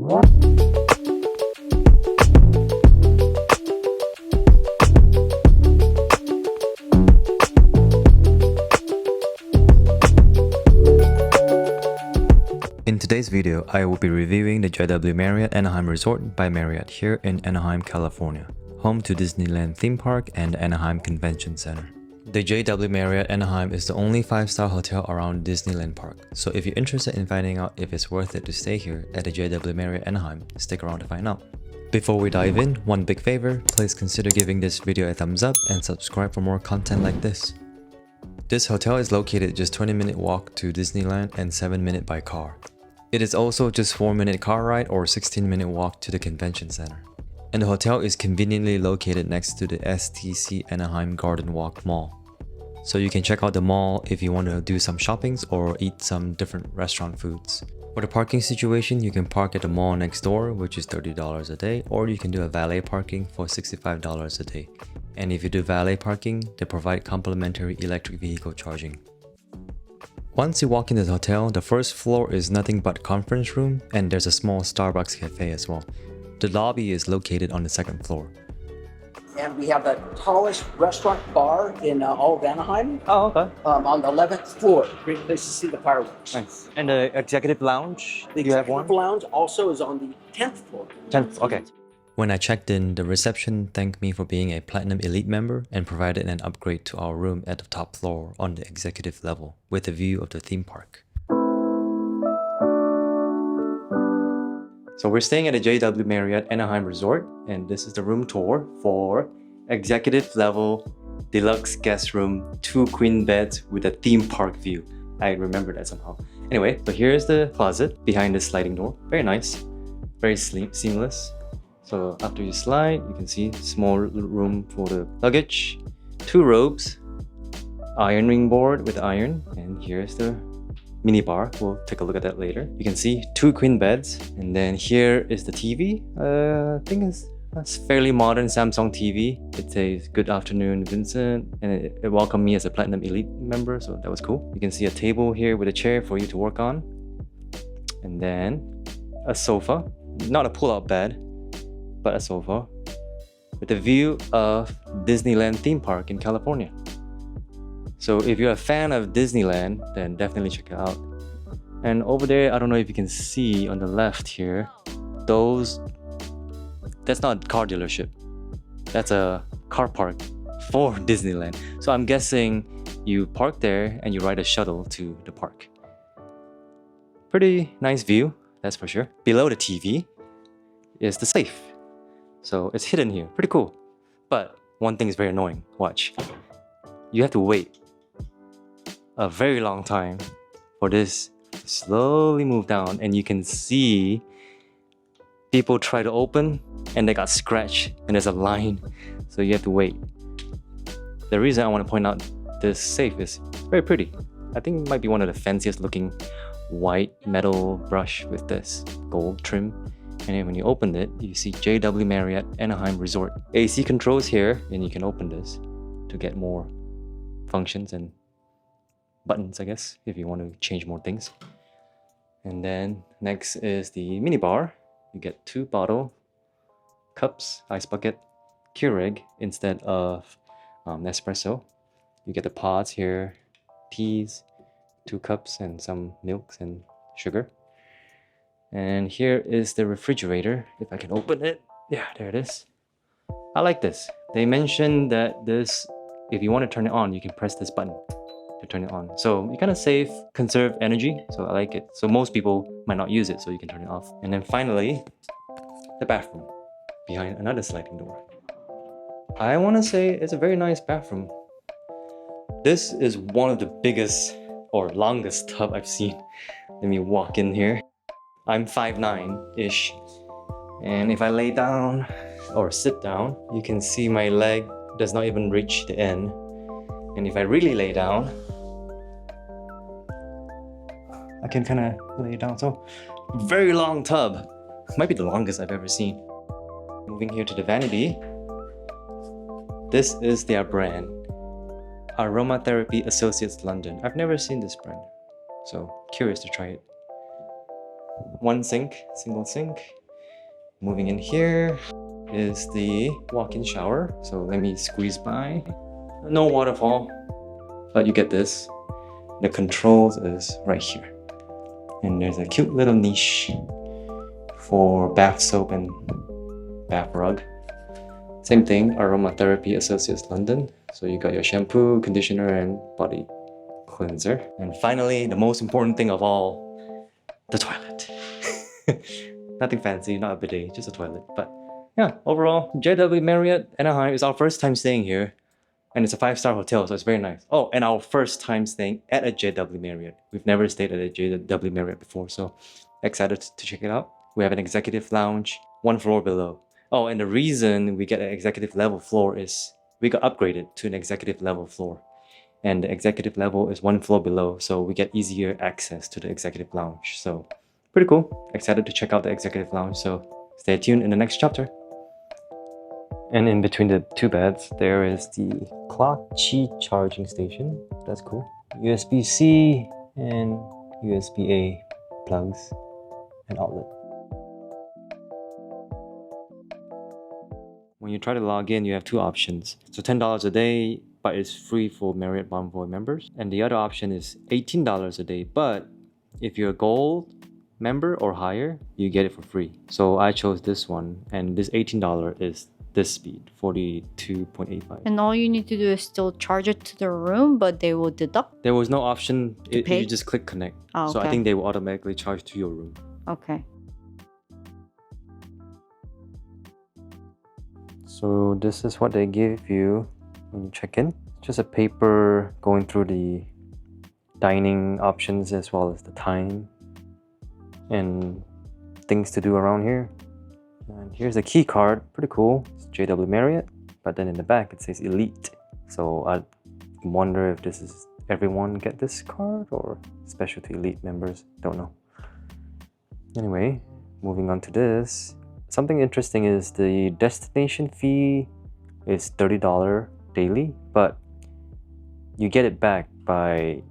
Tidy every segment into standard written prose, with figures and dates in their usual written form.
In today's video, I will be reviewing the JW Marriott Anaheim Resort by Marriott here in Anaheim, California, home to Disneyland theme park and Anaheim Convention Center. The JW Marriott Anaheim is the only 5-star hotel around Disneyland Park, so if you're interested in finding out if it's worth it to stay here at the JW Marriott Anaheim, stick around to find out. Before we dive in, one big favor, please consider giving this video a thumbs up and subscribe for more content like this. This hotel is located just 20-minute walk to Disneyland and 7-minute by car. It is also just 4-minute car ride or 16-minute walk to the convention center. And the hotel is conveniently located next to the STC Anaheim Garden Walk Mall. So you can check out the mall if you want to do some shoppings or eat some different restaurant foods. For the parking situation, you can park at the mall next door, which is $30 a day, or you can do a valet parking for $65 a day. And if you do valet parking, they provide complimentary electric vehicle charging. Once you walk into the hotel, the first floor is nothing but conference room, and there's a small Starbucks cafe as well. The lobby is located on the second floor. And we have the tallest restaurant bar in all of Anaheim. Oh, okay. On the 11th floor. Great place to see the fireworks. Nice. And the executive lounge, The you have executive one? lounge also is on the 10th floor. 10th, okay. When I checked in, the reception thanked me for being a Platinum Elite member and provided an upgrade to our room at the top floor on the executive level with a view of the theme park. So we're staying at the JW Marriott Anaheim Resort, and this is the room tour for executive level deluxe guest room, 2 queen beds with a theme park view. I remember that somehow. Anyway, so here's the closet behind the sliding door. Very nice, very seamless. So after you slide, you can see small room for the luggage, 2 robes, ironing board with iron, and here's the mini bar. We'll take a look at that later. You can see 2 queen beds, and then here is the TV. I think it's a fairly modern Samsung TV. It says "Good afternoon, Vincent," and it welcomed me as a Platinum Elite member, so that was cool. You can see a table here with a chair for you to work on, and then a sofa, not a pull-out bed, but a sofa with a view of Disneyland theme park in California. So if you're a fan of Disneyland, then definitely check it out. And over there, I don't know if you can see on the left here, that's not a car dealership. That's a car park for Disneyland. So I'm guessing you park there and you ride a shuttle to the park. Pretty nice view, that's for sure. Below the TV is the safe. So it's hidden here, pretty cool. But one thing is very annoying, watch. You have to wait a very long time for this to slowly move down, and you can see people try to open and they got scratched and there's a line, so you have to wait. The reason I want to point out this safe is very pretty. I think it might be one of the fanciest looking white metal brush with this gold trim. And then when you open it, you see JW Marriott Anaheim Resort. AC controls here, and you can open this to get more functions and buttons, I guess, if you want to change more things. And then next is the mini bar. You get 2 bottle cups, ice bucket, Keurig instead of Nespresso. You get the pods here, teas, 2 cups and some milks and sugar. And here is the refrigerator. If I can open it, yeah, there it is. I like this. They mentioned that this, if you want to turn it on, you can press this button to turn it on. So you kind of conserve energy, so I like it. So most people might not use it, so you can turn it off. And then finally, the bathroom behind another sliding door. I want to say it's a very nice bathroom. This is one of the biggest or longest tub I've seen. Let me walk in here. I'm 5'9"-ish, and if I lay down or sit down, you can see my leg does not even reach the end. And if I really lay down, I can kind of lay down. So very long tub, might be the longest I've ever seen. Moving here to the vanity, this is their brand, Aromatherapy Associates London. I've never seen this brand, so curious to try it. One sink, single sink. Moving in here is the walk-in shower. So let me squeeze by. No waterfall, but you get this. The controls is right here. And there's a cute little niche for bath soap and bath rug. Same thing, Aromatherapy Associates London. So you got your shampoo, conditioner, and body cleanser. And finally, the most important thing of all, the toilet. Nothing fancy, not a bidet, just a toilet. But yeah, overall, JW Marriott Anaheim is our first time staying here. And it's a 5-star hotel, so it's very nice. Oh, and our first time staying at a JW Marriott. We've never stayed at a JW Marriott before, so excited to check it out. We have an executive lounge, 1 floor below. Oh, and the reason we get an executive level floor is we got upgraded to an executive level floor. And the executive level is 1 floor below, so we get easier access to the executive lounge. So pretty cool. Excited to check out the executive lounge, so stay tuned in the next chapter. And in between the 2 beds, there is the clock Qi charging station. That's cool. USB-C and USB-A plugs and outlet. When you try to log in, you have 2 options. So $10 a day, but it's free for Marriott Bonvoy members. And the other option is $18 a day, but if you're a gold member or higher, you get it for free. So I chose this one, and this $18 is this speed, 42.85. And all you need to do is still charge it to the room, but they will deduct? There was no option, pay? you just click connect. Oh, okay. So I think they will automatically charge to your room. Okay. So this is what they give you when you check in. Just a paper going through the dining options as well as the time and things to do around here. And here's a key card, pretty cool. It's JW Marriott, but then in the back it says Elite. So I wonder if this is everyone get this card or special to Elite members, don't know. Anyway, moving on to this. Something interesting is the destination fee is $30 daily, but you get it back by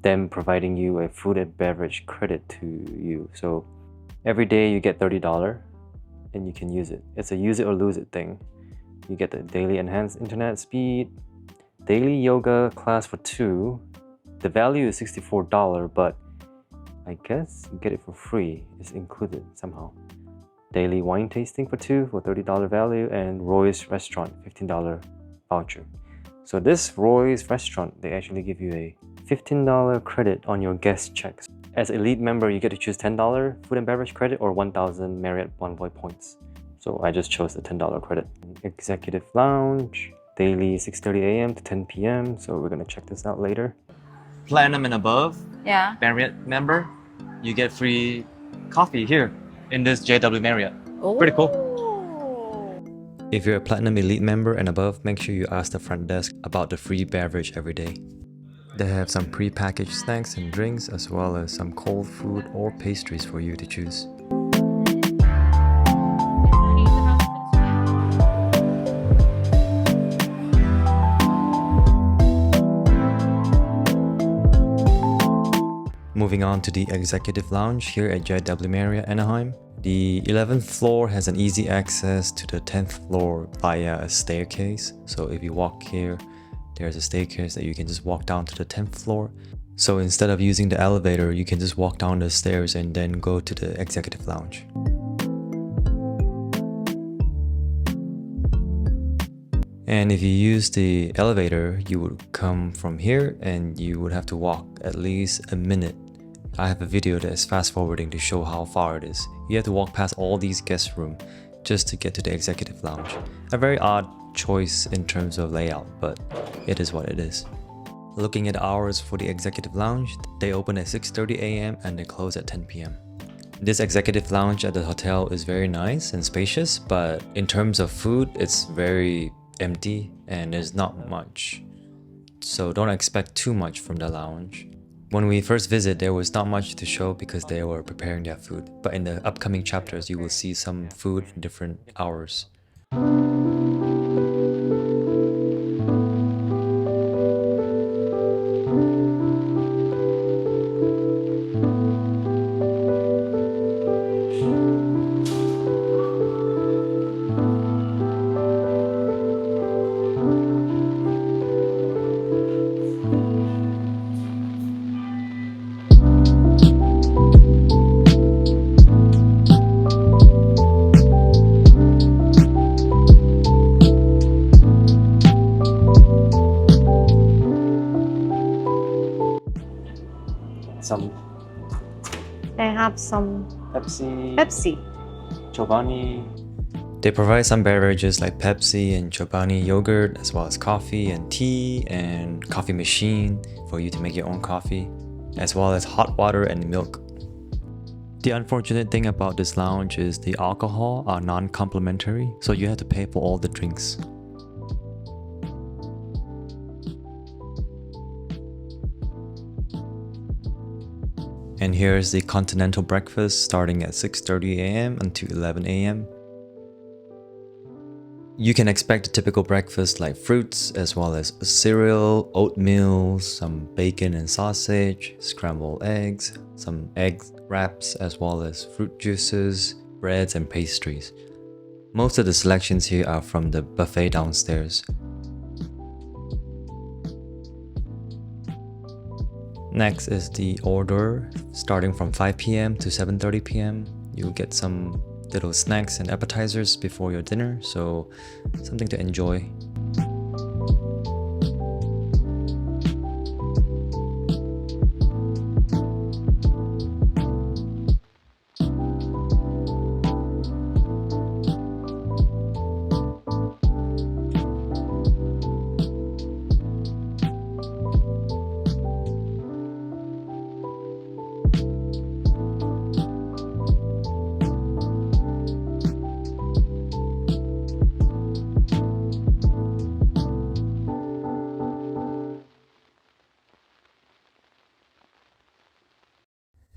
them providing you a food and beverage credit to you. So every day you get $30 and you can use it. It's a use it or lose it thing. You get the daily enhanced internet speed, daily yoga class for 2. The value is $64, but I guess you get it for free. It's included somehow. Daily wine tasting for 2 for $30 value, and Roy's restaurant $15 voucher. So this Roy's restaurant, they actually give you a $15 credit on your guest checks. As Elite member, you get to choose $10 food and beverage credit or 1,000 Marriott Bonvoy points. So I just chose the $10 credit. Executive lounge, daily 6:30 a.m. to 10 p.m. So we're gonna check this out later. Platinum and above, Yeah. Marriott member, you get free coffee here in this JW Marriott. Oh. Pretty cool. If you're a Platinum Elite member and above, make sure you ask the front desk about the free beverage every day. They have some pre-packaged snacks and drinks, as well as some cold food or pastries for you to choose. Moving on to the executive lounge here at JW Marriott Anaheim. The 11th floor has an easy access to the 10th floor via a staircase. So if you walk here, there's a staircase that you can just walk down to the 10th floor. So instead of using the elevator, you can just walk down the stairs and then go to the executive lounge. And if you use the elevator, you would come from here and you would have to walk at least a minute. I have a video that is fast forwarding to show how far it is. You have to walk past all these guest rooms just to get to the executive lounge. A very odd choice in terms of layout, but it is what it is. Looking at hours for the executive lounge, they open at 6:30 a.m. and they close at 10 p.m. This executive lounge at the hotel is very nice and spacious, but in terms of food, it's very empty and there's not much. So don't expect too much from the lounge. When we first visit, there was not much to show because they were preparing their food. But in the upcoming chapters, you will see some food in different hours. some They have some Pepsi, Pepsi. Chobani. They provide some beverages like Pepsi and Chobani yogurt, as well as coffee and tea and coffee machine for you to make your own coffee, as well as hot water and milk. The unfortunate thing about this lounge is the alcohol are non-complimentary, so you have to pay for all the drinks. And here's the Continental breakfast starting at 6:30 a.m. until 11 a.m. You can expect a typical breakfast like fruits as well as cereal, oatmeal, some bacon and sausage, scrambled eggs, some egg wraps as well as fruit juices, breads and pastries. Most of the selections here are from the buffet downstairs. Next is the order. Starting from 5 p.m. to 7:30 p.m. You'll get some little snacks and appetizers before your dinner, so something to enjoy.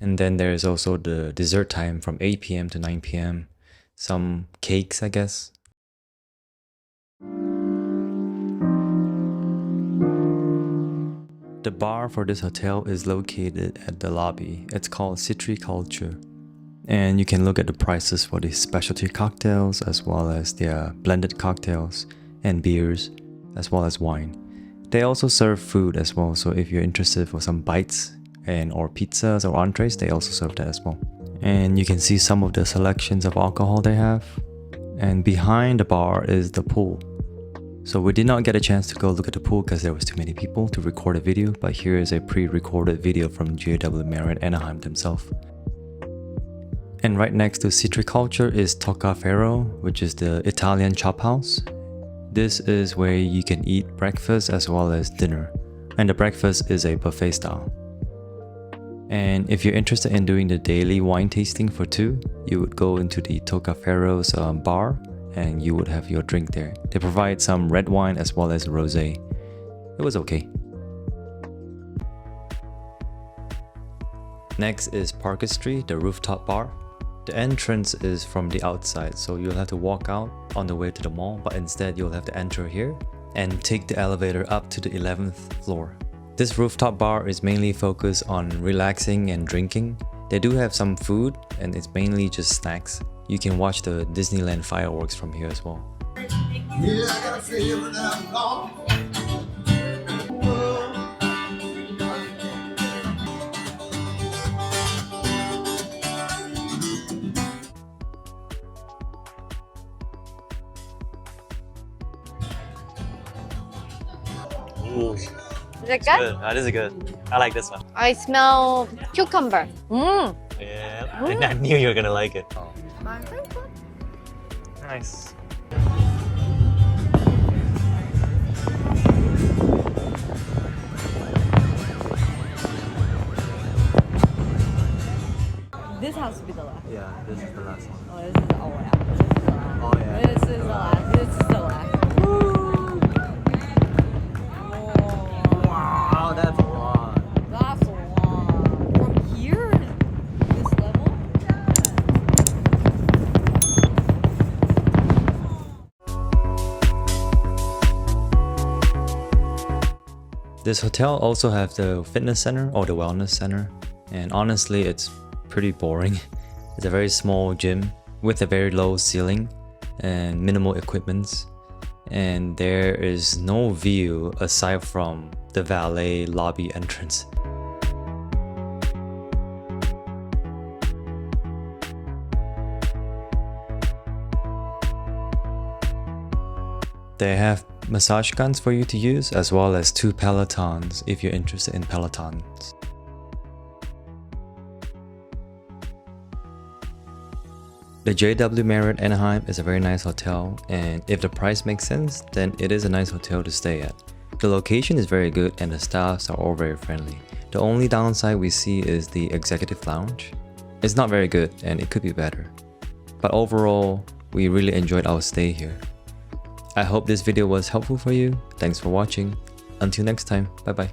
And then there is also the dessert time from 8 p.m. to 9 p.m. Some cakes, I guess. The bar for this hotel is located at the lobby. It's called Citriculture. And you can look at the prices for the specialty cocktails as well as their blended cocktails and beers as well as wine. They also serve food as well, so if you're interested for some bites or pizzas or entrees, they also serve that as well. And you can see some of the selections of alcohol they have. And behind the bar is the pool. So we did not get a chance to go look at the pool because there was too many people to record a video, but here is a pre-recorded video from JW Marriott Anaheim themselves. And right next to Citriculture is Tocca Ferro, which is the Italian chop house. This is where you can eat breakfast as well as dinner. And the breakfast is a buffet style. And if you're interested in doing the daily wine tasting for two, you would go into the Tocca Ferro's bar and you would have your drink there. They provide some red wine as well as rosé. It was okay. Next is Parkestry, the rooftop bar. The entrance is from the outside, so you'll have to walk out on the way to the mall, but instead you'll have to enter here and take the elevator up to the 11th floor. This rooftop bar is mainly focused on relaxing and drinking. They do have some food and it's mainly just snacks. You can watch the Disneyland fireworks from here as well. Yeah, I got a feeling I'm gone. Ooh, Is it good? good. That is good. I like this one. I smell cucumber. Mmm. Yeah, I knew you were gonna like it. Oh. Nice. This has to be the last. Yeah, this is the last one. Oh, this is oh yeah. This is the last. Oh yeah. This is the last. Woo! Wow, that's a lot. That's a lot. From here, this level. This hotel also have the fitness center or the wellness center, and honestly it's pretty boring. It's a very small gym with a very low ceiling and minimal equipments, and there is no view aside from the valet lobby entrance. They have massage guns for you to use as well as 2 pelotons if you're interested in pelotons. The JW Marriott Anaheim is a very nice hotel, and if the price makes sense, then it is a nice hotel to stay at. The location is very good and the staffs are all very friendly. The only downside we see is the executive lounge. It's not very good and it could be better. But overall, we really enjoyed our stay here. I hope this video was helpful for you. Thanks for watching. Until next time, bye bye.